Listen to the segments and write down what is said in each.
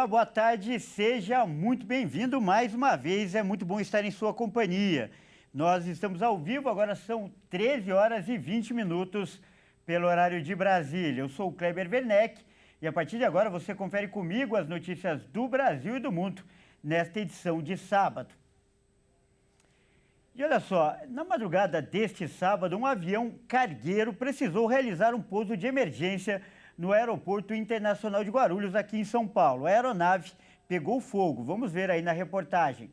boa tarde, seja muito bem-vindo mais uma vez, é muito bom estar em sua companhia. Nós estamos ao vivo, agora são 13 horas e 20 minutos pelo horário de Brasília. Eu sou o Kleber Werneck e a partir de agora você confere comigo as notícias do Brasil e do mundo nesta edição de sábado. E olha só, na madrugada deste sábado, um avião cargueiro precisou realizar um pouso de emergência no Aeroporto Internacional de Guarulhos, aqui em São Paulo. A aeronave pegou fogo. Vamos ver aí na reportagem.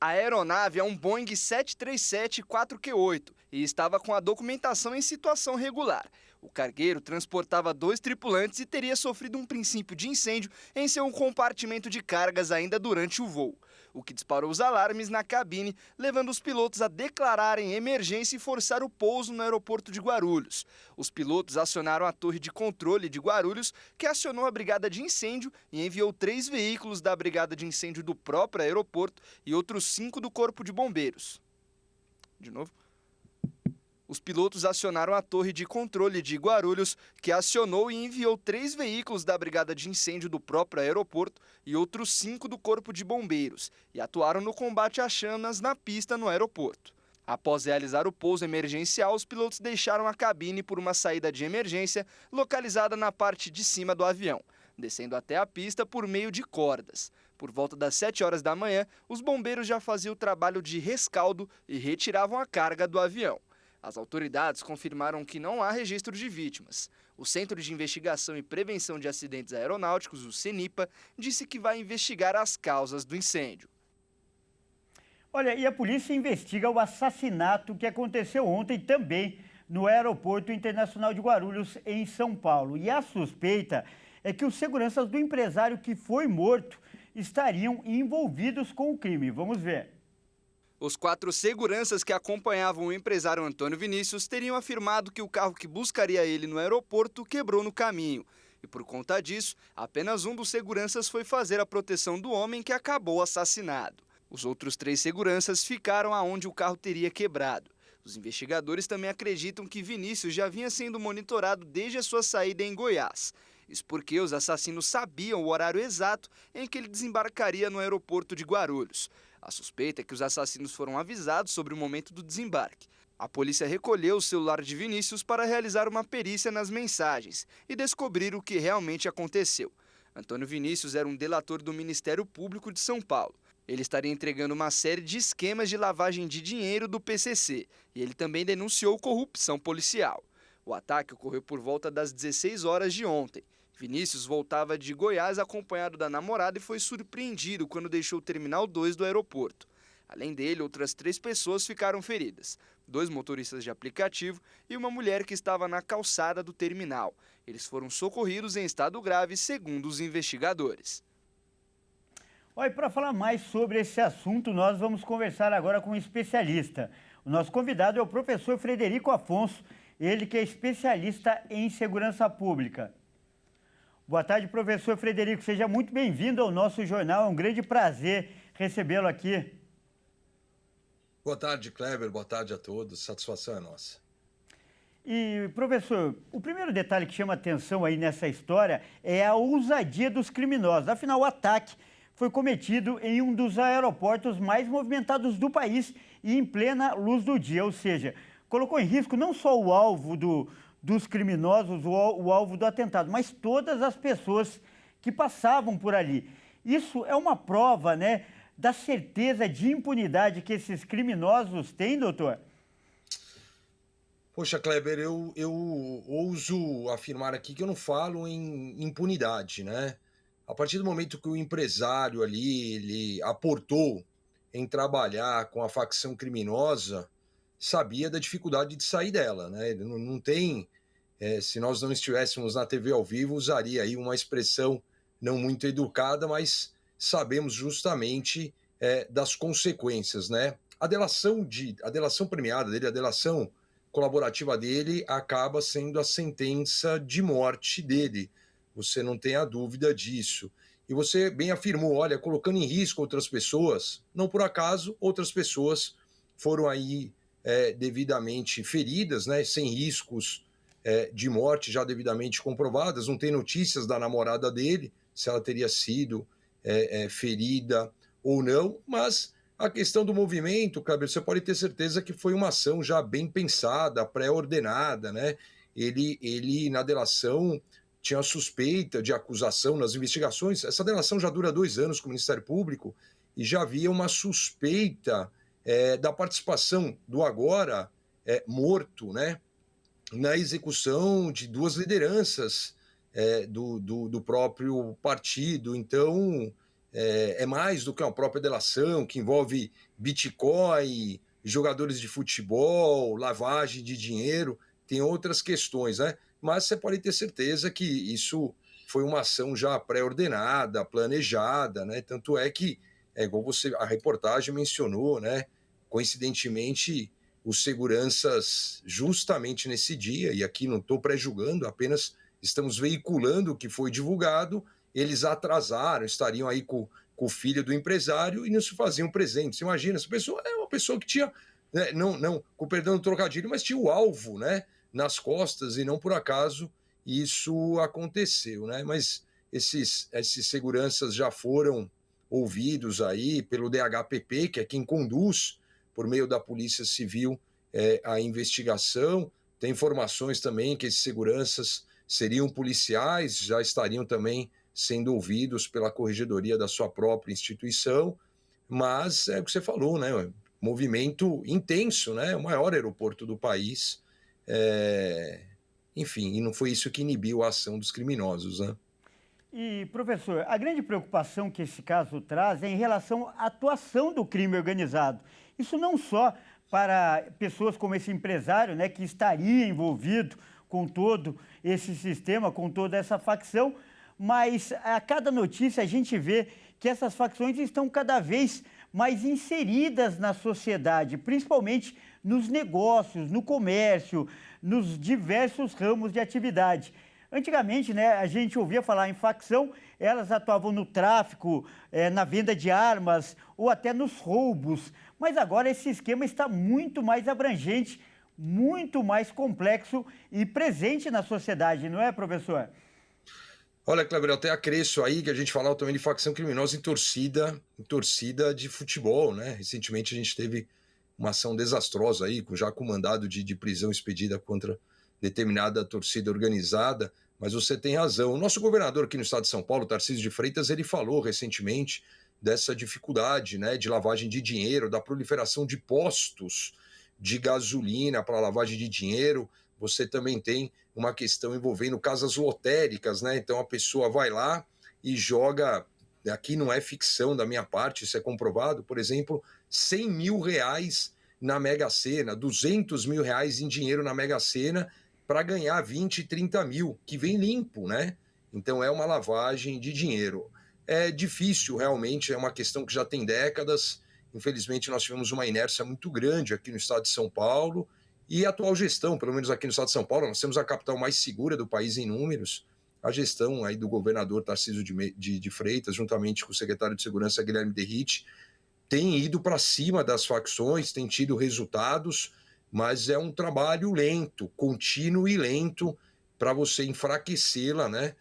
A aeronave é um Boeing 737-4Q8 e estava com a documentação em situação regular. O cargueiro transportava 2 tripulantes e teria sofrido um princípio de incêndio em seu compartimento de cargas ainda durante o voo, o que disparou os alarmes na cabine, levando os pilotos a declararem emergência e forçar o pouso no aeroporto de Guarulhos. Os pilotos acionaram a torre de controle de Guarulhos, que acionou a brigada de incêndio e enviou 3 veículos da brigada de incêndio do próprio aeroporto e outros 5 do Corpo de Bombeiros. De novo. Os pilotos acionaram a torre de controle de Guarulhos, que acionou e enviou 3 veículos da brigada de incêndio do próprio aeroporto e outros 5 do Corpo de Bombeiros, e atuaram no combate às chamas na pista no aeroporto. Após realizar o pouso emergencial, os pilotos deixaram a cabine por uma saída de emergência localizada na parte de cima do avião, descendo até a pista por meio de cordas. Por volta das 7 horas da manhã, os bombeiros já faziam o trabalho de rescaldo e retiravam a carga do avião. As autoridades confirmaram que não há registro de vítimas. O Centro de Investigação e Prevenção de Acidentes Aeronáuticos, o CENIPA, disse que vai investigar as causas do incêndio. Olha, e a polícia investiga o assassinato que aconteceu ontem também no Aeroporto Internacional de Guarulhos, em São Paulo. E a suspeita é que os seguranças do empresário que foi morto estariam envolvidos com o crime. Vamos ver. Os 4 seguranças que acompanhavam o empresário Antônio Vinícius teriam afirmado que o carro que buscaria ele no aeroporto quebrou no caminho. E por conta disso, apenas um dos seguranças foi fazer a proteção do homem que acabou assassinado. Os outros 3 seguranças ficaram aonde o carro teria quebrado. Os investigadores também acreditam que Vinícius já vinha sendo monitorado desde a sua saída em Goiás. Isso porque os assassinos sabiam o horário exato em que ele desembarcaria no aeroporto de Guarulhos. A suspeita é que os assassinos foram avisados sobre o momento do desembarque. A polícia recolheu o celular de Vinícius para realizar uma perícia nas mensagens e descobrir o que realmente aconteceu. Antônio Vinícius era um delator do Ministério Público de São Paulo. Ele estaria entregando uma série de esquemas de lavagem de dinheiro do PCC e ele também denunciou corrupção policial. O ataque ocorreu por volta das 16 horas de ontem. Vinícius voltava de Goiás acompanhado da namorada e foi surpreendido quando deixou o Terminal 2 do aeroporto. Além dele, outras 3 pessoas ficaram feridas, 2 motoristas de aplicativo e uma mulher que estava na calçada do terminal. Eles foram socorridos em estado grave, segundo os investigadores. Olha, para falar mais sobre esse assunto, nós vamos conversar agora com um especialista. O nosso convidado é o professor Frederico Afonso, ele que é especialista em segurança pública. Boa tarde, professor Frederico. Seja muito bem-vindo ao nosso jornal. É um grande prazer recebê-lo aqui. Boa tarde, Kleber. Boa tarde a todos. Satisfação é nossa. E, professor, o primeiro detalhe que chama atenção aí nessa história é a ousadia dos criminosos. Afinal, o ataque foi cometido em um dos aeroportos mais movimentados do país e em plena luz do dia. Ou seja, colocou em risco não só o alvo dos criminosos, o alvo do atentado, mas todas as pessoas que passavam por ali. Isso é uma prova, né, da certeza de impunidade que esses criminosos têm, doutor? Poxa, Kleber, eu ouso afirmar aqui que eu não falo em impunidade, né? A partir do momento que o empresário ali, ele aportou em trabalhar com a facção criminosa, sabia da dificuldade de sair dela, né? Ele não tem, se nós não estivéssemos na TV ao vivo, usaria aí uma expressão não muito educada, mas sabemos justamente das consequências, né? A delação premiada dele, a delação colaborativa dele acaba sendo a sentença de morte dele. Você não tem a dúvida disso. E você bem afirmou, olha, colocando em risco outras pessoas, não por acaso, outras pessoas foram aí devidamente feridas, né, sem riscos de morte já devidamente comprovadas. Não tem notícias da namorada dele, se ela teria sido ferida ou não, mas a questão do movimento, Kleber, você pode ter certeza que foi uma ação já bem pensada, pré-ordenada, né? Ele, na delação, tinha suspeita de acusação nas investigações. Essa delação já dura 2 anos com o Ministério Público e já havia uma suspeita da participação do agora morto, né? Na execução de 2 lideranças do próprio partido. Então, é mais do que uma própria delação que envolve Bitcoin, jogadores de futebol, lavagem de dinheiro, tem outras questões, né? Mas você pode ter certeza que isso foi uma ação já pré-ordenada, planejada, né? Tanto é que, igual a reportagem mencionou, né? Coincidentemente, os seguranças, justamente nesse dia, e aqui não estou pré-julgando, apenas estamos veiculando o que foi divulgado, eles atrasaram, estariam aí com o filho do empresário e não se faziam presentes. Você imagina, essa pessoa é uma pessoa que tinha, né, não, com perdão do trocadilho, mas tinha o alvo, né, nas costas, e não por acaso isso aconteceu, né? Mas esses seguranças já foram ouvidos aí pelo DHPP, que é quem conduz, por meio da Polícia Civil, a investigação. Tem informações também que esses seguranças seriam policiais, já estariam também sendo ouvidos pela corregedoria da sua própria instituição, mas é o que você falou, né? Movimento intenso, né? O maior aeroporto do país. Enfim, e não foi isso que inibiu a ação dos criminosos, né? E, professor, a grande preocupação que esse caso traz é em relação à atuação do crime organizado. Isso não só para pessoas como esse empresário, né, que estaria envolvido com todo esse sistema, com toda essa facção, mas a cada notícia a gente vê que essas facções estão cada vez mais inseridas na sociedade, principalmente nos negócios, no comércio, nos diversos ramos de atividade. Antigamente, né, a gente ouvia falar em facção, elas atuavam no tráfico, na venda de armas ou até nos roubos. Mas agora esse esquema está muito mais abrangente, muito mais complexo e presente na sociedade, não é, professor? Olha, Kleber, eu até acresço aí que a gente falava também de facção criminosa em torcida de futebol, né? Recentemente a gente teve uma ação desastrosa aí, já com mandado de prisão expedida contra determinada torcida organizada, mas você tem razão. O nosso governador aqui no estado de São Paulo, Tarcísio de Freitas, ele falou recentemente dessa dificuldade, né, de lavagem de dinheiro, da proliferação de postos de gasolina para lavagem de dinheiro. Você também tem uma questão envolvendo casas lotéricas, né? Então a pessoa vai lá e joga, aqui não é ficção da minha parte, isso é comprovado, por exemplo, 100 mil reais na Mega Sena, 200 mil reais em dinheiro na Mega Sena para ganhar 20, 30 mil, que vem limpo, né? Então é uma lavagem de dinheiro. É difícil, realmente, é uma questão que já tem décadas. Infelizmente, nós tivemos uma inércia muito grande aqui no estado de São Paulo, e a atual gestão, pelo menos aqui no estado de São Paulo, nós temos a capital mais segura do país em números. A gestão aí do governador Tarcísio de Freitas, juntamente com o secretário de Segurança Guilherme Derrite, tem ido para cima das facções, tem tido resultados, mas é um trabalho lento, contínuo e lento para você enfraquecê-la, né?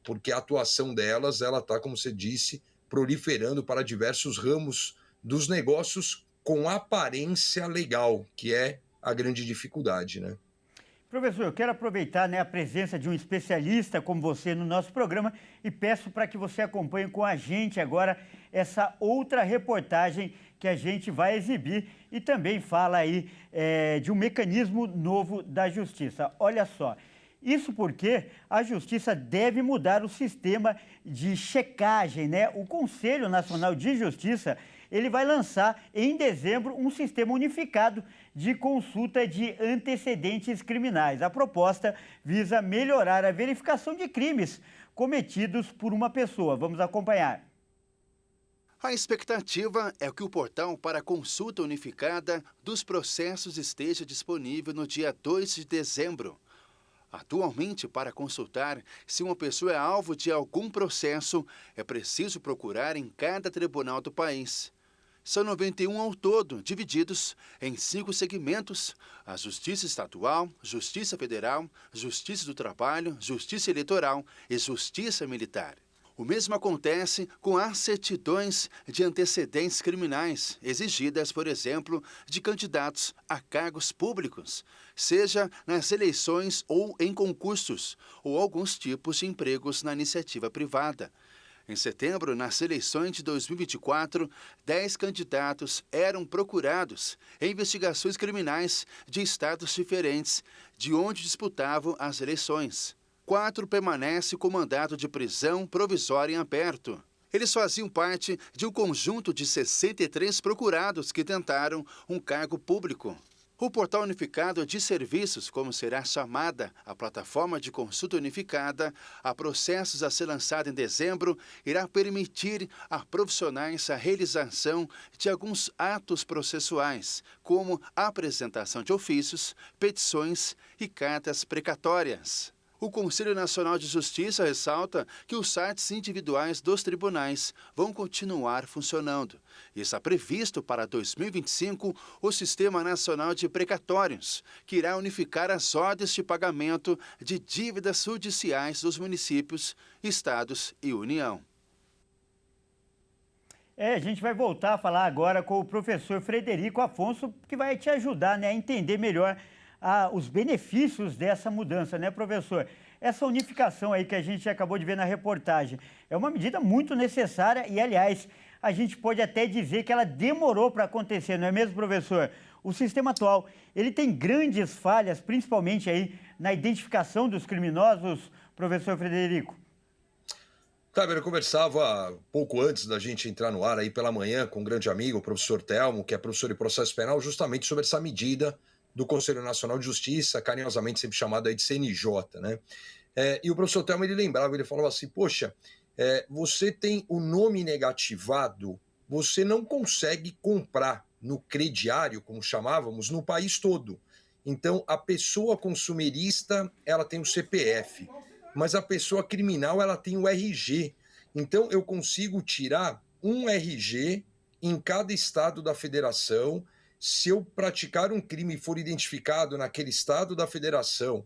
Porque a atuação delas, ela está, como você disse, proliferando para diversos ramos dos negócios com aparência legal, que é a grande dificuldade, né? Professor, eu quero aproveitar, né, a presença de um especialista como você no nosso programa e peço para que você acompanhe com a gente agora essa outra reportagem que a gente vai exibir e também fala aí de um mecanismo novo da Justiça. Olha só, isso porque a Justiça deve mudar o sistema de checagem, né? O Conselho Nacional de Justiça, ele vai lançar em dezembro um sistema unificado de consulta de antecedentes criminais. A proposta visa melhorar a verificação de crimes cometidos por uma pessoa. Vamos acompanhar. A expectativa é que o portal para consulta unificada dos processos esteja disponível no dia 2 de dezembro. Atualmente, para consultar se uma pessoa é alvo de algum processo, é preciso procurar em cada tribunal do país. São 91 ao todo, divididos em 5 segmentos: a Justiça Estadual, Justiça Federal, Justiça do Trabalho, Justiça Eleitoral e Justiça Militar. O mesmo acontece com as certidões de antecedentes criminais, exigidas, por exemplo, de candidatos a cargos públicos, seja nas eleições ou em concursos, ou alguns tipos de empregos na iniciativa privada. Em setembro, nas eleições de 2024, 10 candidatos eram procurados em investigações criminais de estados diferentes de onde disputavam as eleições. 4 permanecem com mandado de prisão provisória em aberto. Eles faziam parte de um conjunto de 63 procurados que tentaram um cargo público. O Portal Unificado de Serviços, como será chamada a plataforma de consulta unificada a processos a ser lançada em dezembro, irá permitir a profissionais a realização de alguns atos processuais, como a apresentação de ofícios, petições e cartas precatórias. O Conselho Nacional de Justiça ressalta que os sites individuais dos tribunais vão continuar funcionando. E está previsto para 2025 o Sistema Nacional de Precatórios, que irá unificar as ordens de pagamento de dívidas judiciais dos municípios, estados e União. A gente vai voltar a falar agora com o professor Frederico Afonso, que vai te ajudar, né, a entender melhor os benefícios dessa mudança, né, professor? Essa unificação aí que a gente acabou de ver na reportagem é uma medida muito necessária e, aliás, a gente pode até dizer que ela demorou para acontecer, não é mesmo, professor? O sistema atual, ele tem grandes falhas, principalmente aí na identificação dos criminosos, professor Frederico. Kleber, eu conversava pouco antes da gente entrar no ar aí pela manhã com um grande amigo, o professor Telmo, que é professor de processo penal, justamente sobre essa medida do Conselho Nacional de Justiça, carinhosamente sempre chamado aí de CNJ, né? E o professor Telmo, ele lembrava, ele falava assim, poxa, você tem o nome negativado, você não consegue comprar no crediário, como chamávamos, no país todo. Então, a pessoa consumerista, ela tem o CPF, mas a pessoa criminal, ela tem o RG. Então, eu consigo tirar um RG em cada estado da federação. Se eu praticar um crime e for identificado naquele estado da federação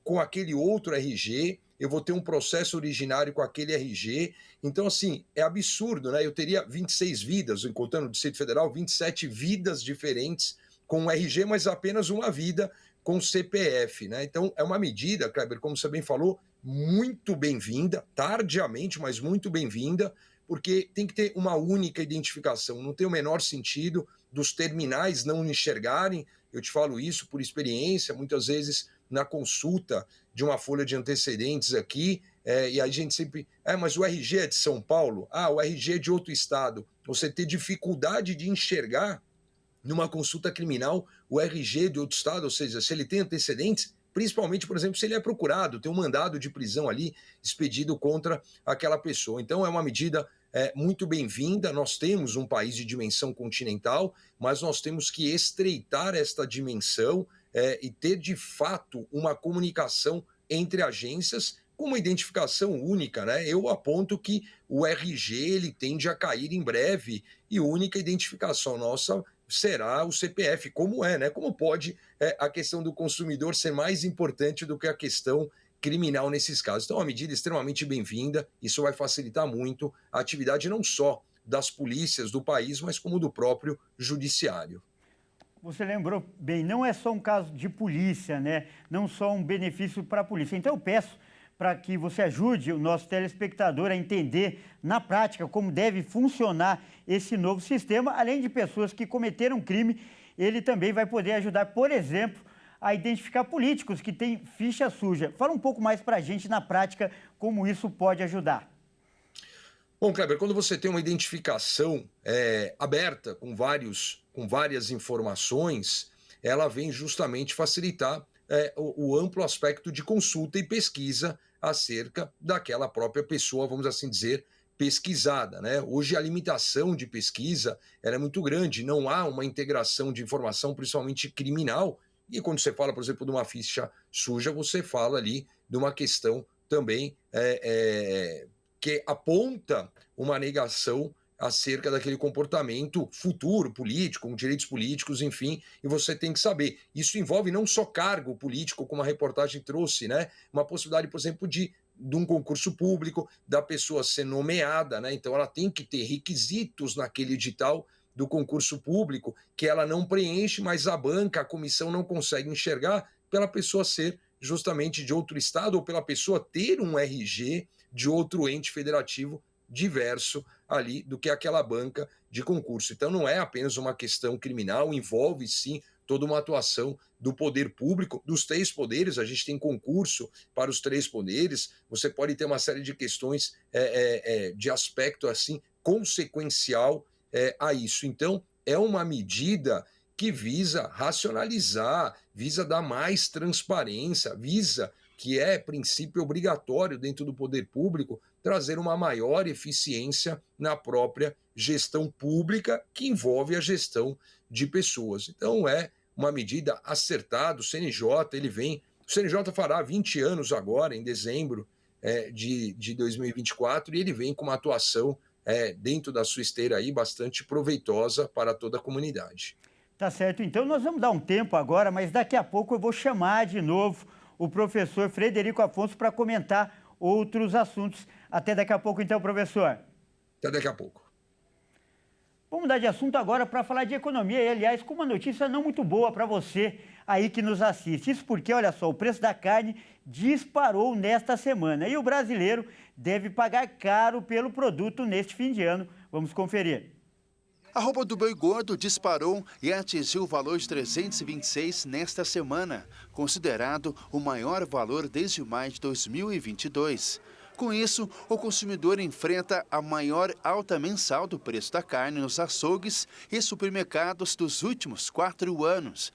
com aquele outro RG, eu vou ter um processo originário com aquele RG. Então, assim, é absurdo, né? Eu teria 26 vidas, contando o Distrito Federal, 27 vidas diferentes com RG, mas apenas uma vida com CPF, né? Então, é uma medida, Kleber, como você bem falou, muito bem-vinda, tardiamente, mas muito bem-vinda, porque tem que ter uma única identificação, não tem o menor sentido dos terminais não enxergarem. Eu te falo isso por experiência, muitas vezes na consulta de uma folha de antecedentes aqui, e a gente sempre, mas o RG é de São Paulo, o RG é de outro estado. Você ter dificuldade de enxergar numa consulta criminal o RG de outro estado, ou seja, se ele tem antecedentes, principalmente, por exemplo, se ele é procurado, tem um mandado de prisão ali expedido contra aquela pessoa. Então, é uma medida muito bem-vinda. Nós temos um país de dimensão continental, mas nós temos que estreitar esta dimensão e ter, de fato, uma comunicação entre agências com uma identificação única, né? Eu aponto que o RG ele tende a cair em breve e a única identificação nossa será o CPF, como né? Como pode a questão do consumidor ser mais importante do que a questão criminal nesses casos. Então, é uma medida extremamente bem-vinda, isso vai facilitar muito a atividade não só das polícias do país, mas como do próprio judiciário. Você lembrou bem, não é só um caso de polícia, né? Não só um benefício para a polícia. Então, eu peço para que você ajude o nosso telespectador a entender na prática como deve funcionar esse novo sistema. Além de pessoas que cometeram crime, ele também vai poder ajudar, por exemplo, a identificar políticos que têm ficha suja. Fala um pouco mais para a gente na prática como isso pode ajudar. Bom, Kleber, quando você tem uma identificação aberta com várias informações, ela vem justamente facilitar o amplo aspecto de consulta e pesquisa acerca daquela própria pessoa, vamos assim dizer, pesquisada, né? Hoje a limitação de pesquisa ela é muito grande, não há uma integração de informação, principalmente criminal, e quando você fala, por exemplo, de uma ficha suja, você fala ali de uma questão também que aponta uma negação acerca daquele comportamento futuro, político, com direitos políticos, enfim, e você tem que saber. Isso envolve não só cargo político, como a reportagem trouxe, né? Uma possibilidade, por exemplo, de um concurso público, da pessoa ser nomeada, né? Então ela tem que ter requisitos naquele edital do concurso público que ela não preenche, mas a banca, a comissão não consegue enxergar pela pessoa ser justamente de outro estado ou pela pessoa ter um RG de outro ente federativo diverso ali do que aquela banca de concurso. Então não é apenas uma questão criminal, envolve sim toda uma atuação do poder público, dos 3 poderes, a gente tem concurso para os 3 poderes, você pode ter uma série de questões de aspecto assim consequencial a isso. Então é uma medida que visa racionalizar, visa dar mais transparência, visa, que é princípio obrigatório dentro do poder público, trazer uma maior eficiência na própria gestão pública, que envolve a gestão de pessoas. Então é uma medida acertada, o CNJ fará 20 anos agora, em dezembro de 2024, e ele vem com uma atuação dentro da sua esteira aí bastante proveitosa para toda a comunidade. Tá certo, então nós vamos dar um tempo agora, mas daqui a pouco eu vou chamar de novo o professor Frederico Afonso para comentar outros assuntos. Até daqui a pouco então, professor. Até daqui a pouco. Vamos mudar de assunto agora para falar de economia e, aliás, com uma notícia não muito boa para você aí que nos assiste. Isso porque, olha só, o preço da carne disparou nesta semana e o brasileiro deve pagar caro pelo produto neste fim de ano. Vamos conferir. A arroba do boi gordo disparou e atingiu o valor de 326 nesta semana, considerado o maior valor desde maio de 2022. Com isso, o consumidor enfrenta a maior alta mensal do preço da carne nos açougues e supermercados dos últimos 4 anos.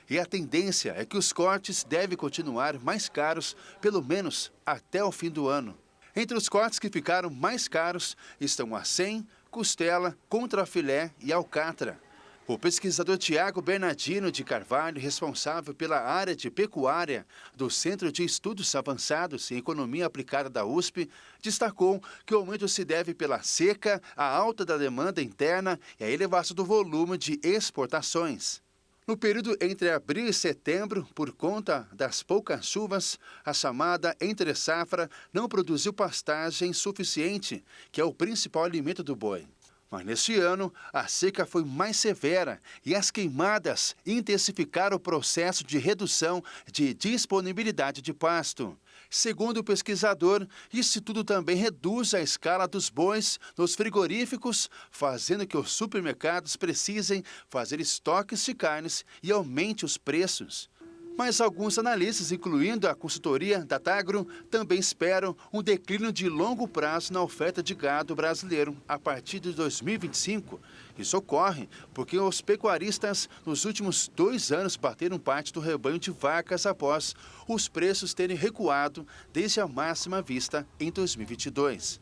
E a tendência é que os cortes devem continuar mais caros, pelo menos até o fim do ano. Entre os cortes que ficaram mais caros estão a 100, costela, contrafilé e alcatra. O pesquisador Tiago Bernardino de Carvalho, responsável pela área de pecuária do Centro de Estudos Avançados em Economia Aplicada da USP, destacou que o aumento se deve pela seca, a alta da demanda interna e a elevação do volume de exportações. No período entre abril e setembro, por conta das poucas chuvas, a chamada entre-safra não produziu pastagem suficiente, que é o principal alimento do boi. Mas neste ano, a seca foi mais severa e as queimadas intensificaram o processo de redução de disponibilidade de pasto. Segundo o pesquisador, isso tudo também reduz a escala dos bois nos frigoríficos, fazendo que os supermercados precisem fazer estoques de carnes e aumente os preços. Mas alguns analistas, incluindo a consultoria Datagro, também esperam um declínio de longo prazo na oferta de gado brasileiro a partir de 2025. Isso ocorre porque os pecuaristas nos últimos 2 anos bateram parte do rebanho de vacas após os preços terem recuado desde a máxima vista em 2022.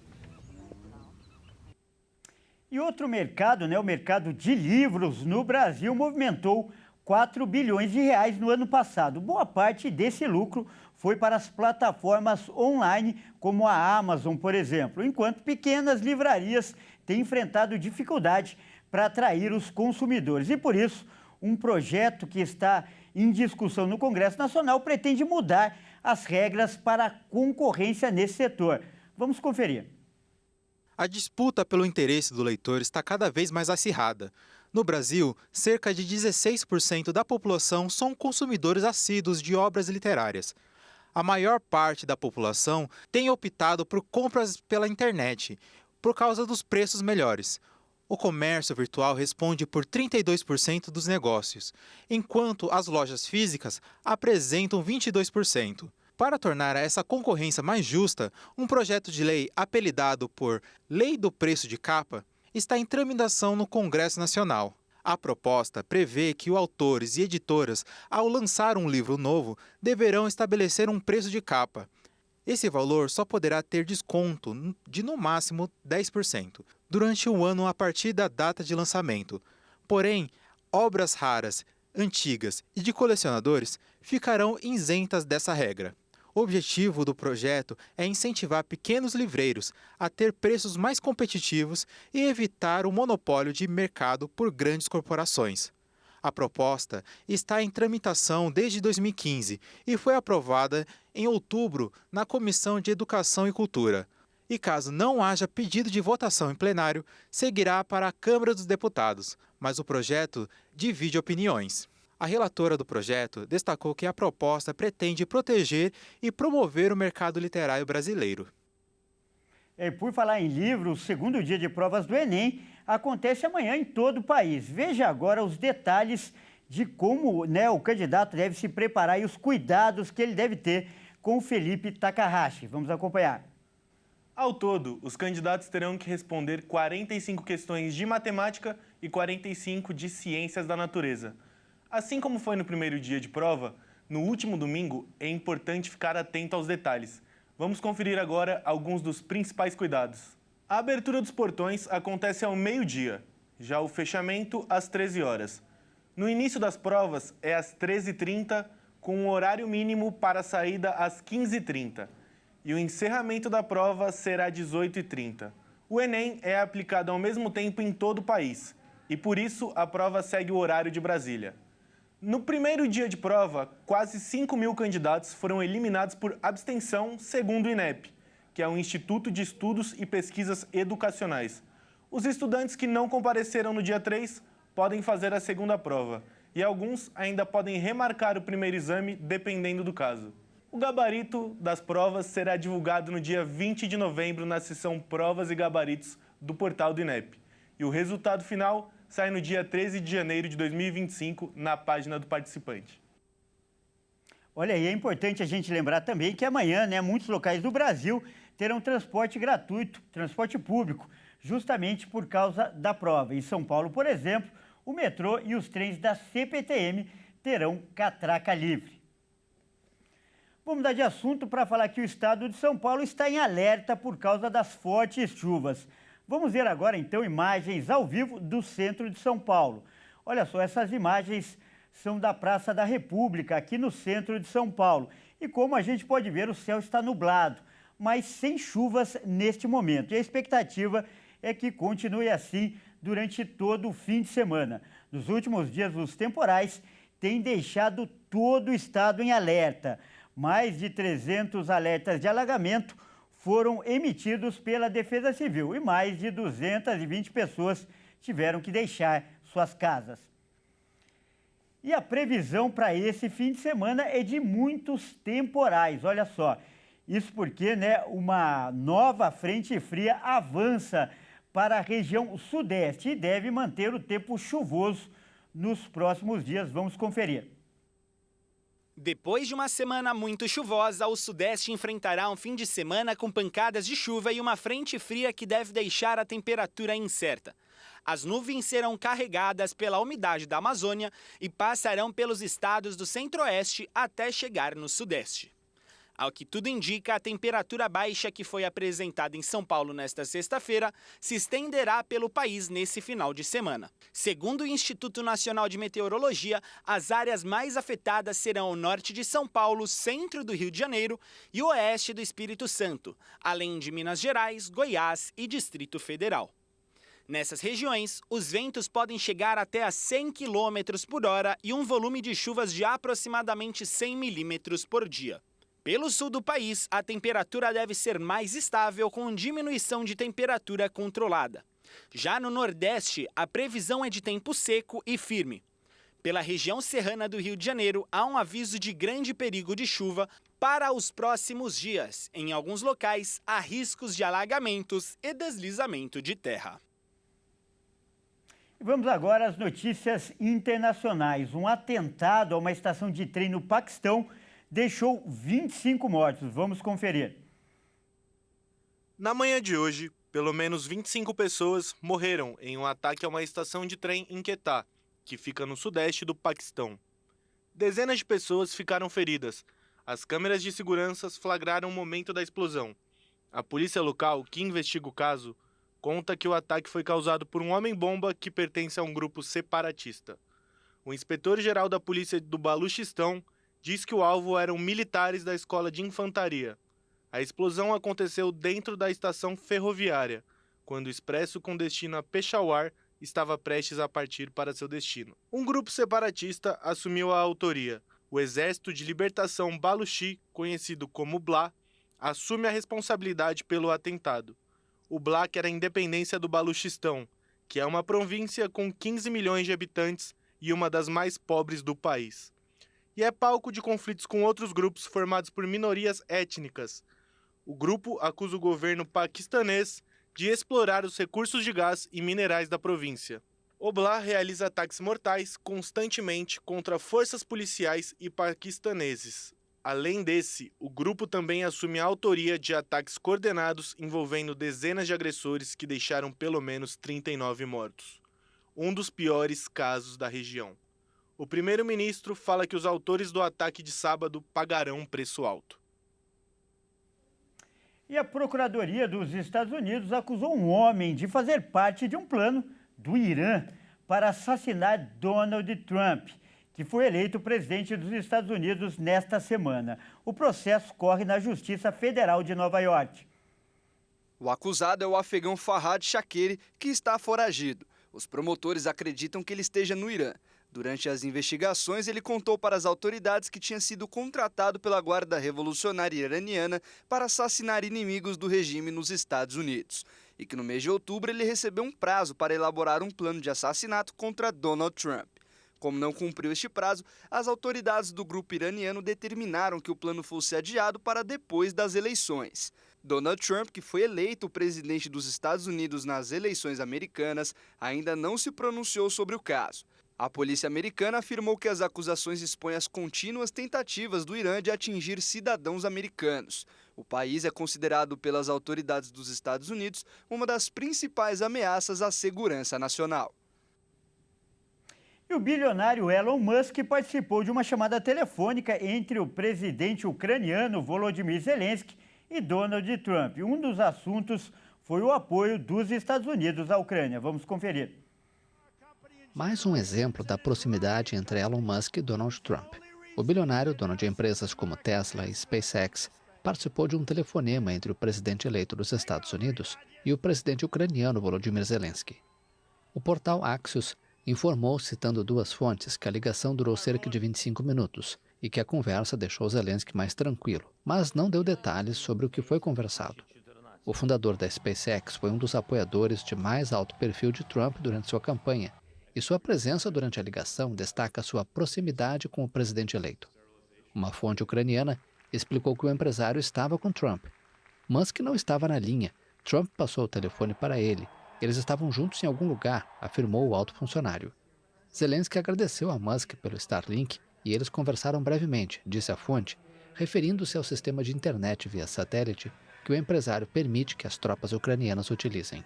E outro mercado, o mercado de livros no Brasil, movimentou 4 bilhões de reais no ano passado. Boa parte desse lucro foi para as plataformas online, como a Amazon, por exemplo, enquanto pequenas livrarias têm enfrentado dificuldade para atrair os consumidores. E por isso, um projeto que está em discussão no Congresso Nacional pretende mudar as regras para a concorrência nesse setor. Vamos conferir. A disputa pelo interesse do leitor está cada vez mais acirrada. No Brasil, cerca de 16% da população são consumidores assíduos de obras literárias. A maior parte da população tem optado por compras pela internet, por causa dos preços melhores. O comércio virtual responde por 32% dos negócios, enquanto as lojas físicas apresentam 22%. Para tornar essa concorrência mais justa, um projeto de lei apelidado por Lei do Preço de Capa está em tramitação no Congresso Nacional. A proposta prevê que os autores e editoras, ao lançar um livro novo, deverão estabelecer um preço de capa. Esse valor só poderá ter desconto de no máximo 10% durante o ano a partir da data de lançamento. Porém, obras raras, antigas e de colecionadores ficarão isentas dessa regra. O objetivo do projeto é incentivar pequenos livreiros a ter preços mais competitivos e evitar o monopólio de mercado por grandes corporações. A proposta está em tramitação desde 2015 e foi aprovada em outubro na Comissão de Educação e Cultura. E caso não haja pedido de votação em plenário, seguirá para a Câmara dos Deputados, mas o projeto divide opiniões. A relatora do projeto destacou que a proposta pretende proteger e promover o mercado literário brasileiro. Por falar em livro, o segundo dia de provas do Enem acontece amanhã em todo o país. Veja agora os detalhes de como o candidato deve se preparar e os cuidados que ele deve ter com o Felipe Takahashi. Vamos acompanhar. Ao todo, os candidatos terão que responder 45 questões de matemática e 45 de ciências da natureza. Assim como foi no primeiro dia de prova, no último domingo é importante ficar atento aos detalhes. Vamos conferir agora alguns dos principais cuidados. A abertura dos portões acontece ao meio-dia, já o fechamento às 13 horas. No início das provas é às 13h30, com um horário mínimo para a saída às 15h30. E o encerramento da prova será às 18h30. O Enem é aplicado ao mesmo tempo em todo o país, e por isso a prova segue o horário de Brasília. No primeiro dia de prova, quase 5.000 candidatos foram eliminados por abstenção, segundo o INEP, que é o Instituto de Estudos e Pesquisas Educacionais. Os estudantes que não compareceram no dia 3 podem fazer a segunda prova, e alguns ainda podem remarcar o primeiro exame, dependendo do caso. O gabarito das provas será divulgado no dia 20 de novembro na seção Provas e Gabaritos do portal do INEP. E o resultado final sai no dia 13 de janeiro de 2025 na página do participante. Olha aí, é importante a gente lembrar também que amanhã, muitos locais do Brasil terão transporte gratuito, transporte público, justamente por causa da prova. Em São Paulo, por exemplo, o metrô e os trens da CPTM terão catraca livre. Vamos mudar de assunto para falar que o estado de São Paulo está em alerta por causa das fortes chuvas. Vamos ver agora, então, imagens ao vivo do centro de São Paulo. Olha só, essas imagens são da Praça da República, aqui no centro de São Paulo. E como a gente pode ver, o céu está nublado, mas sem chuvas neste momento. E a expectativa é que continue assim durante todo o fim de semana. Nos últimos dias, os temporais têm deixado todo o estado em alerta. Mais de 300 alertas de alagamento foram emitidos pela Defesa Civil e mais de 220 pessoas tiveram que deixar suas casas. E a previsão para esse fim de semana é de muitos temporais, olha só. Isso porque uma nova frente fria avança para a região sudeste e deve manter o tempo chuvoso nos próximos dias. Vamos conferir. Depois de uma semana muito chuvosa, o Sudeste enfrentará um fim de semana com pancadas de chuva e uma frente fria que deve deixar a temperatura incerta. As nuvens serão carregadas pela umidade da Amazônia e passarão pelos estados do Centro-Oeste até chegar no Sudeste. Ao que tudo indica, a temperatura baixa que foi apresentada em São Paulo nesta sexta-feira se estenderá pelo país nesse final de semana. Segundo o Instituto Nacional de Meteorologia, as áreas mais afetadas serão o norte de São Paulo, centro do Rio de Janeiro e o oeste do Espírito Santo, além de Minas Gerais, Goiás e Distrito Federal. Nessas regiões, os ventos podem chegar até a 100 km por hora e um volume de chuvas de aproximadamente 100 milímetros por dia. Pelo sul do país, a temperatura deve ser mais estável, com diminuição de temperatura controlada. Já no Nordeste, a previsão é de tempo seco e firme. Pela região serrana do Rio de Janeiro, há um aviso de grande perigo de chuva para os próximos dias. Em alguns locais, há riscos de alagamentos e deslizamento de terra. Vamos agora às notícias internacionais. Um atentado a uma estação de trem no Paquistão deixou 25 mortos. Vamos conferir. Na manhã de hoje, pelo menos 25 pessoas morreram em um ataque a uma estação de trem em Quetta, que fica no sudeste do Paquistão. Dezenas de pessoas ficaram feridas. As câmeras de segurança flagraram o momento da explosão. A polícia local, que investiga o caso, conta que o ataque foi causado por um homem-bomba que pertence a um grupo separatista. O inspetor-geral da polícia do Baluchistão diz que o alvo eram militares da escola de infantaria. A explosão aconteceu dentro da estação ferroviária, quando o expresso com destino a Peshawar estava prestes a partir para seu destino. Um grupo separatista assumiu a autoria. O Exército de Libertação Baluchi, conhecido como BLA, assume a responsabilidade pelo atentado. O BLA quer a independência do Baluchistão, que é uma província com 15 milhões de habitantes e uma das mais pobres do país. E é palco de conflitos com outros grupos formados por minorias étnicas. O grupo acusa o governo paquistanês de explorar os recursos de gás e minerais da província. O BLA realiza ataques mortais constantemente contra forças policiais e paquistaneses. Além desse, o grupo também assume a autoria de ataques coordenados envolvendo dezenas de agressores que deixaram pelo menos 39 mortos. Um dos piores casos da região. O primeiro-ministro fala que os autores do ataque de sábado pagarão um preço alto. E a Procuradoria dos Estados Unidos acusou um homem de fazer parte de um plano do Irã para assassinar Donald Trump, que foi eleito presidente dos Estados Unidos nesta semana. O processo corre na Justiça Federal de Nova York. O acusado é o afegão Farhad Shakeri, que está foragido. Os promotores acreditam que ele esteja no Irã. Durante as investigações, ele contou para as autoridades que tinha sido contratado pela Guarda Revolucionária Iraniana para assassinar inimigos do regime nos Estados Unidos. E que no mês de outubro ele recebeu um prazo para elaborar um plano de assassinato contra Donald Trump. Como não cumpriu este prazo, as autoridades do grupo iraniano determinaram que o plano fosse adiado para depois das eleições. Donald Trump, que foi eleito presidente dos Estados Unidos nas eleições americanas, ainda não se pronunciou sobre o caso. A polícia americana afirmou que as acusações expõem as contínuas tentativas do Irã de atingir cidadãos americanos. O país é considerado pelas autoridades dos Estados Unidos uma das principais ameaças à segurança nacional. E o bilionário Elon Musk participou de uma chamada telefônica entre o presidente ucraniano Volodymyr Zelensky e Donald Trump. Um dos assuntos foi o apoio dos Estados Unidos à Ucrânia. Vamos conferir. Mais um exemplo da proximidade entre Elon Musk e Donald Trump. O bilionário, dono de empresas como Tesla e SpaceX, participou de um telefonema entre o presidente eleito dos Estados Unidos e o presidente ucraniano Volodymyr Zelensky. O portal Axios informou, citando duas fontes, que a ligação durou cerca de 25 minutos e que a conversa deixou Zelensky mais tranquilo, mas não deu detalhes sobre o que foi conversado. O fundador da SpaceX foi um dos apoiadores de mais alto perfil de Trump durante sua campanha, e sua presença durante a ligação destaca sua proximidade com o presidente eleito. Uma fonte ucraniana explicou que o empresário estava com Trump. Musk não estava na linha. Trump passou o telefone para ele. Eles estavam juntos em algum lugar, afirmou o alto funcionário. Zelensky agradeceu a Musk pelo Starlink e eles conversaram brevemente, disse a fonte, referindo-se ao sistema de internet via satélite que o empresário permite que as tropas ucranianas utilizem.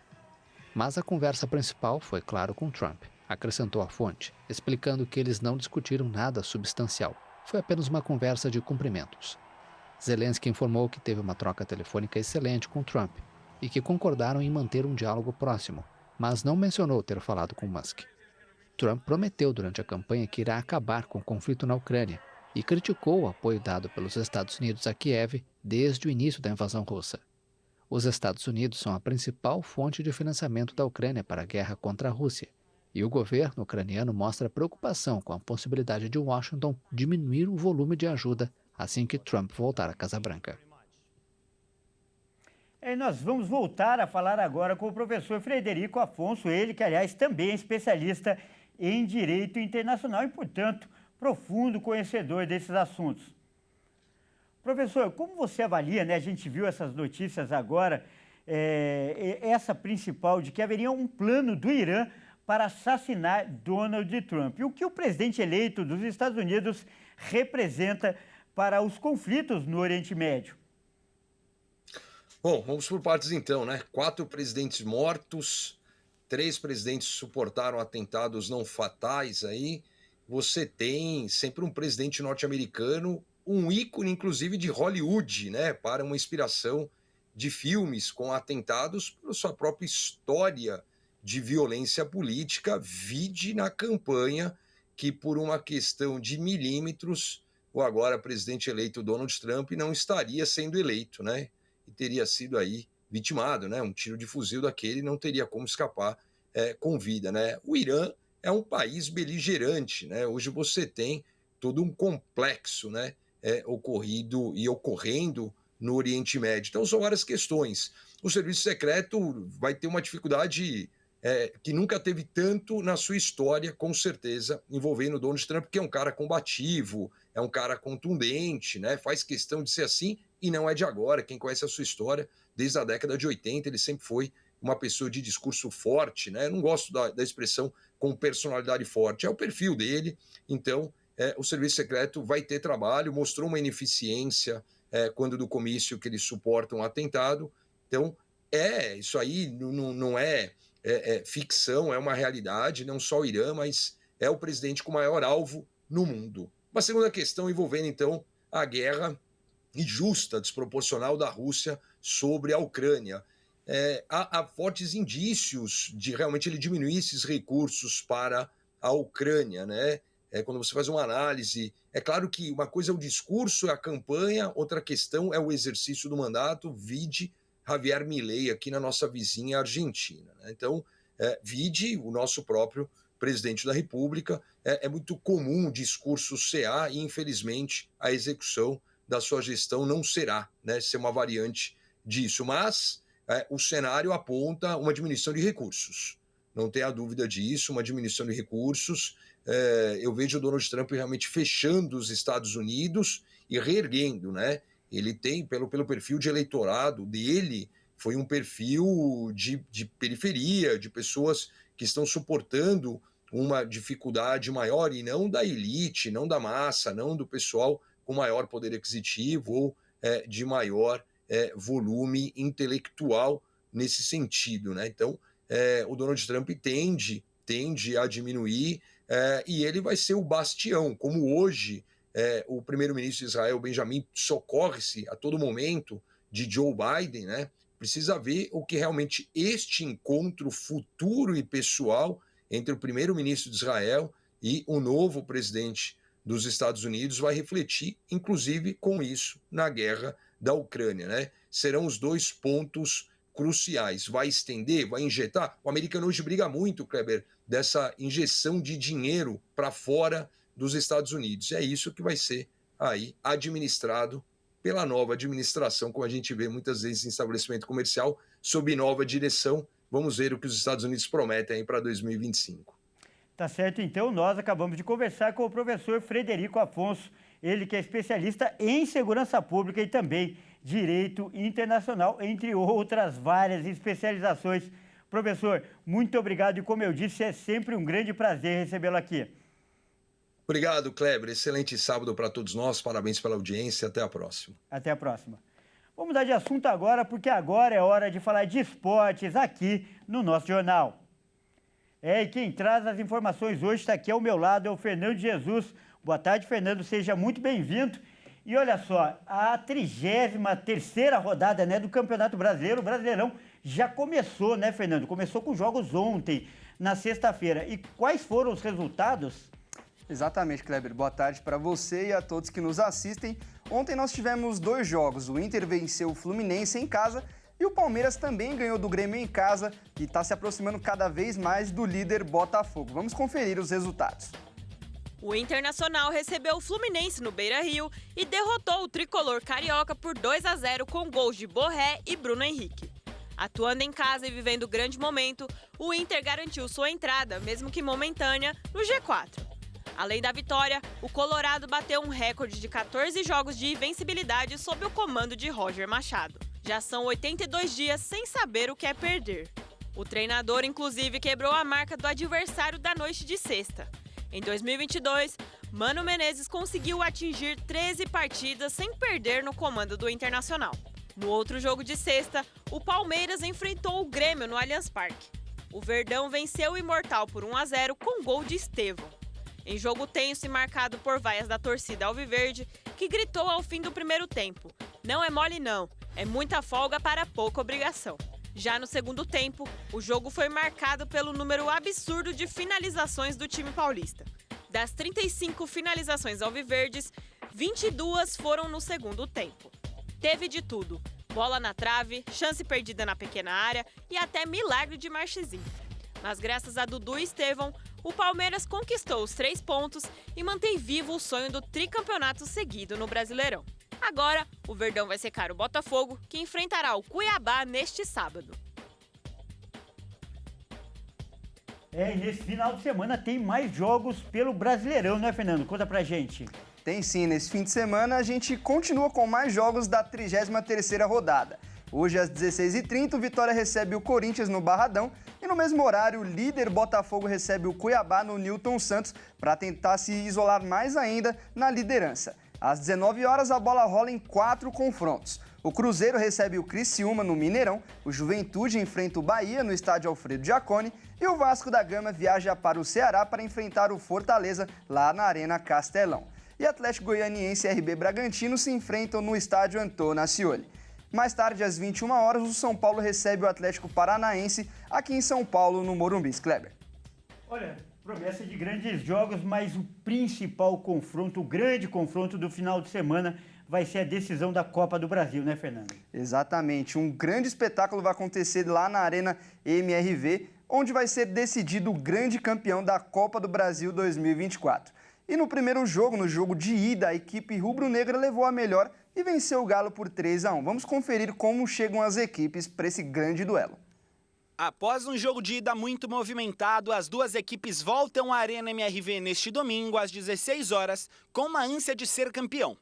Mas a conversa principal foi, claro, com Trump. Acrescentou a fonte, explicando que eles não discutiram nada substancial. Foi apenas uma conversa de cumprimentos. Zelensky informou que teve uma troca telefônica excelente com Trump e que concordaram em manter um diálogo próximo, mas não mencionou ter falado com Musk. Trump prometeu durante a campanha que irá acabar com o conflito na Ucrânia e criticou o apoio dado pelos Estados Unidos a Kiev desde o início da invasão russa. Os Estados Unidos são a principal fonte de financiamento da Ucrânia para a guerra contra a Rússia. E o governo ucraniano mostra preocupação com a possibilidade de Washington diminuir o volume de ajuda assim que Trump voltar à Casa Branca. E nós vamos voltar a falar agora com o professor Frederico Afonso, ele que, aliás, também é especialista em direito internacional e, portanto, profundo conhecedor desses assuntos. Professor, como você avalia, né? A gente viu essas notícias agora, essa principal de que haveria um plano do Irã para assassinar Donald Trump. E o que o presidente eleito dos Estados Unidos representa para os conflitos no Oriente Médio? Bom, vamos por partes então, né? 4 presidentes mortos, 3 presidentes suportaram atentados não fatais aí. Você tem sempre um presidente norte-americano, um ícone inclusive de Hollywood, né? Para uma inspiração de filmes com atentados pela sua própria história de violência política, vide na campanha que por uma questão de milímetros o agora presidente eleito Donald Trump não estaria sendo eleito, né? E teria sido aí vitimado, né? Um tiro de fuzil daquele não teria como escapar com vida, né? O Irã é um país beligerante, né? Hoje você tem todo um complexo, né? Ocorrendo no Oriente Médio. Então são várias questões. O serviço secreto vai ter uma dificuldade que nunca teve tanto na sua história, com certeza, envolvendo o Donald Trump, que é um cara combativo, é um cara contundente, né? Faz questão de ser assim e não é de agora. Quem conhece a sua história, desde a década de 80, ele sempre foi uma pessoa de discurso forte, né? Eu não gosto da expressão com personalidade forte, é o perfil dele. Então, o serviço secreto vai ter trabalho, mostrou uma ineficiência quando do comício que eles suportam um atentado. Então, isso aí não é ficção, é uma realidade, não só o Irã, mas é o presidente com maior alvo no mundo. Uma segunda questão envolvendo, então, a guerra injusta, desproporcional da Rússia sobre a Ucrânia. Há fortes indícios de realmente ele diminuir esses recursos para a Ucrânia, né? Quando você faz uma análise, é claro que uma coisa é o discurso, é a campanha, outra questão é o exercício do mandato, vide Javier Milei aqui na nossa vizinha Argentina, né? Então, vide o nosso próprio presidente da República. É muito comum o discurso CA e, infelizmente, a execução da sua gestão não será, né, ser uma variante disso. Mas o cenário aponta uma diminuição de recursos. Não tenha dúvida disso, uma diminuição de recursos. Eu vejo o Donald Trump realmente fechando os Estados Unidos e reerguendo, né? Ele tem, pelo perfil de eleitorado dele, foi um perfil de periferia, de pessoas que estão suportando uma dificuldade maior e não da elite, não da massa, não do pessoal com maior poder aquisitivo ou de maior volume intelectual nesse sentido, né? Então, o Donald Trump tende a diminuir e ele vai ser o bastião, como hoje o primeiro-ministro de Israel, Benjamin, socorre-se a todo momento de Joe Biden, né? Precisa ver o que realmente este encontro futuro e pessoal entre o primeiro-ministro de Israel e o novo presidente dos Estados Unidos vai refletir, inclusive com isso, na guerra da Ucrânia, né? Serão os dois pontos cruciais. Vai estender, vai injetar? O americano hoje briga muito, Kleber, dessa injeção de dinheiro para fora dos Estados Unidos. É isso que vai ser aí administrado pela nova administração, como a gente vê muitas vezes em estabelecimento comercial, sob nova direção. Vamos ver o que os Estados Unidos prometem aí para 2025. Tá certo, então nós acabamos de conversar com o professor Frederico Afonso, ele que é especialista em segurança pública e também direito internacional, entre outras várias especializações. Professor, muito obrigado e, como eu disse, é sempre um grande prazer recebê-lo aqui. Obrigado, Kleber. Excelente sábado para todos nós. Parabéns pela audiência. Até a próxima. Até a próxima. Vamos mudar de assunto agora, porque agora é hora de falar de esportes aqui no nosso jornal. E quem traz as informações hoje está aqui ao meu lado, é o Fernando Jesus. Boa tarde, Fernando. Seja muito bem-vindo. E olha só, a 33ª rodada, né, do Campeonato Brasileiro, o Brasileirão, já começou, né, Fernando? Começou com jogos ontem, na sexta-feira. E quais foram os resultados? Exatamente, Kleber. Boa tarde para você e a todos que nos assistem. Ontem nós tivemos 2 jogos. O Inter venceu o Fluminense em casa e o Palmeiras também ganhou do Grêmio em casa e está se aproximando cada vez mais do líder Botafogo. Vamos conferir os resultados. O Internacional recebeu o Fluminense no Beira-Rio e derrotou o tricolor carioca por 2-0 com gols de Borré e Bruno Henrique. Atuando em casa e vivendo grande momento, o Inter garantiu sua entrada, mesmo que momentânea, no G4. Além da vitória, o Colorado bateu um recorde de 14 jogos de invencibilidade sob o comando de Roger Machado. Já são 82 dias sem saber o que é perder. O treinador, inclusive, quebrou a marca do adversário da noite de sexta. Em 2022, Mano Menezes conseguiu atingir 13 partidas sem perder no comando do Internacional. No outro jogo de sexta, o Palmeiras enfrentou o Grêmio no Allianz Parque. O Verdão venceu o Imortal por 1-0 com gol de Estevão. Em jogo tenso e marcado por vaias da torcida alviverde, que gritou ao fim do primeiro tempo: "Não é mole não, é muita folga para pouca obrigação". Já no segundo tempo, o jogo foi marcado pelo número absurdo de finalizações do time paulista. Das 35 finalizações alviverdes, 22 foram no segundo tempo. Teve de tudo: bola na trave, chance perdida na pequena área e até milagre de Marchezinho. Mas graças a Dudu e Estevão, o Palmeiras conquistou os 3 pontos e mantém vivo o sonho do tricampeonato seguido no Brasileirão. Agora, o Verdão vai secar o Botafogo, que enfrentará o Cuiabá neste sábado. E nesse final de semana tem mais jogos pelo Brasileirão, né, Fernando? Conta pra gente. Tem sim, nesse fim de semana a gente continua com mais jogos da 33ª rodada. Hoje às 16h30 o Vitória recebe o Corinthians no Barradão e no mesmo horário o líder Botafogo recebe o Cuiabá no Newton Santos para tentar se isolar mais ainda na liderança. Às 19 horas a bola rola em 4 confrontos. O Cruzeiro recebe o Criciúma no Mineirão, o Juventude enfrenta o Bahia no estádio Alfredo Jaconi e o Vasco da Gama viaja para o Ceará para enfrentar o Fortaleza lá na Arena Castelão. E Atlético Goianiense e RB Bragantino se enfrentam no estádio Antônio Ascioli. Mais tarde, às 21 horas, o São Paulo recebe o Atlético Paranaense aqui em São Paulo, no Morumbi. Kleber. Olha, promessa de grandes jogos, mas o principal confronto, o grande confronto do final de semana vai ser a decisão da Copa do Brasil, né, Fernando? Exatamente. Um grande espetáculo vai acontecer lá na Arena MRV, onde vai ser decidido o grande campeão da Copa do Brasil 2024. E no primeiro jogo, no jogo de ida, a equipe rubro-negra levou a melhor e venceu o Galo por 3-1. Vamos conferir como chegam as equipes para esse grande duelo. Após um jogo de ida muito movimentado, as duas equipes voltam à Arena MRV neste domingo, às 16 horas, com uma ânsia de ser campeão.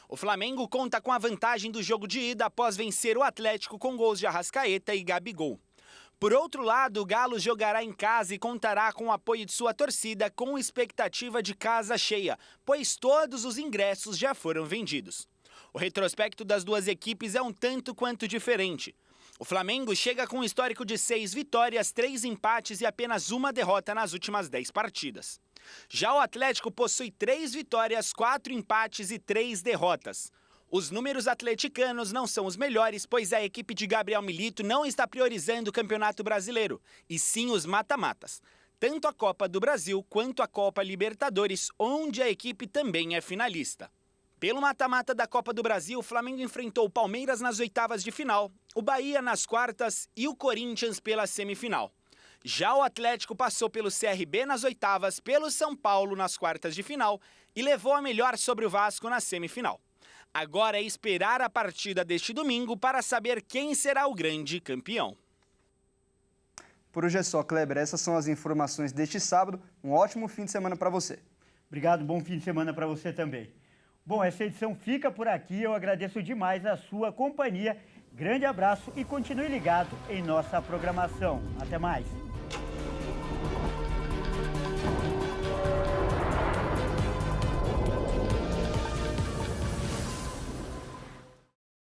O Flamengo conta com a vantagem do jogo de ida após vencer o Atlético com gols de Arrascaeta e Gabigol. Por outro lado, o Galo jogará em casa e contará com o apoio de sua torcida com expectativa de casa cheia, pois todos os ingressos já foram vendidos. O retrospecto das duas equipes é um tanto quanto diferente. O Flamengo chega com um histórico de 6 vitórias, 3 empates e apenas uma derrota nas últimas 10 partidas. Já o Atlético possui 3 vitórias, 4 empates e 3 derrotas. Os números atleticanos não são os melhores, pois a equipe de Gabriel Milito não está priorizando o Campeonato Brasileiro, e sim os mata-matas. Tanto a Copa do Brasil quanto a Copa Libertadores, onde a equipe também é finalista. Pelo mata-mata da Copa do Brasil, o Flamengo enfrentou o Palmeiras nas oitavas de final, o Bahia nas quartas e o Corinthians pela semifinal. Já o Atlético passou pelo CRB nas oitavas, pelo São Paulo nas quartas de final e levou a melhor sobre o Vasco na semifinal. Agora é esperar a partida deste domingo para saber quem será o grande campeão. Por hoje é só, Kleber. Essas são as informações deste sábado. Um ótimo fim de semana para você. Obrigado, bom fim de semana para você também. Bom, essa edição fica por aqui. Eu agradeço demais a sua companhia. Grande abraço e continue ligado em nossa programação. Até mais.